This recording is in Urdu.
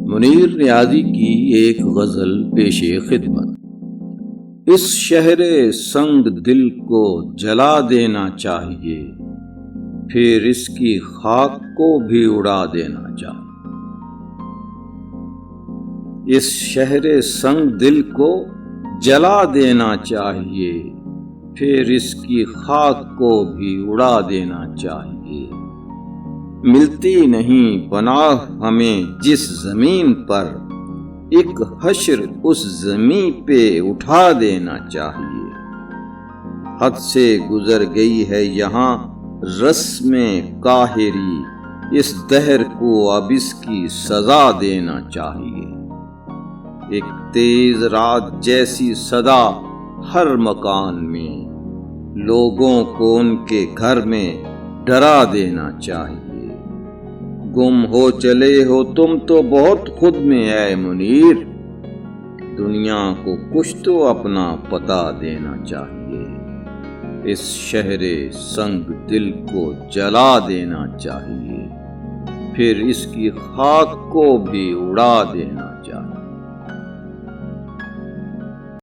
منیر نیازی کی ایک غزل پیش خدمت۔ اس شہر سنگ دل کو جلا دینا چاہیے، پھر اس کی خاک کو بھی اڑا دینا چاہیے۔ اس شہر سنگ دل کو جلا دینا چاہیے، پھر اس کی خاک کو بھی اڑا دینا چاہیے۔ ملتی نہیں پناہ ہمیں جس زمین پر، ایک حشر اس زمین پہ اٹھا دینا چاہیے۔ حد سے گزر گئی ہے یہاں رسم قاہری، اس دہر کو اب اس کی سزا دینا چاہیے۔ ایک تیز رات جیسی صدا ہر مکان میں، لوگوں کو ان کے گھر میں ڈرا دینا چاہیے۔ گم ہو چلے ہو تم تو بہت خود میں اے منیر، دنیا کو کچھ تو اپنا پتہ دینا چاہیے۔ اس شہر سنگ دل کو جلا دینا چاہیے، پھر اس کی خاک کو بھی اڑا دینا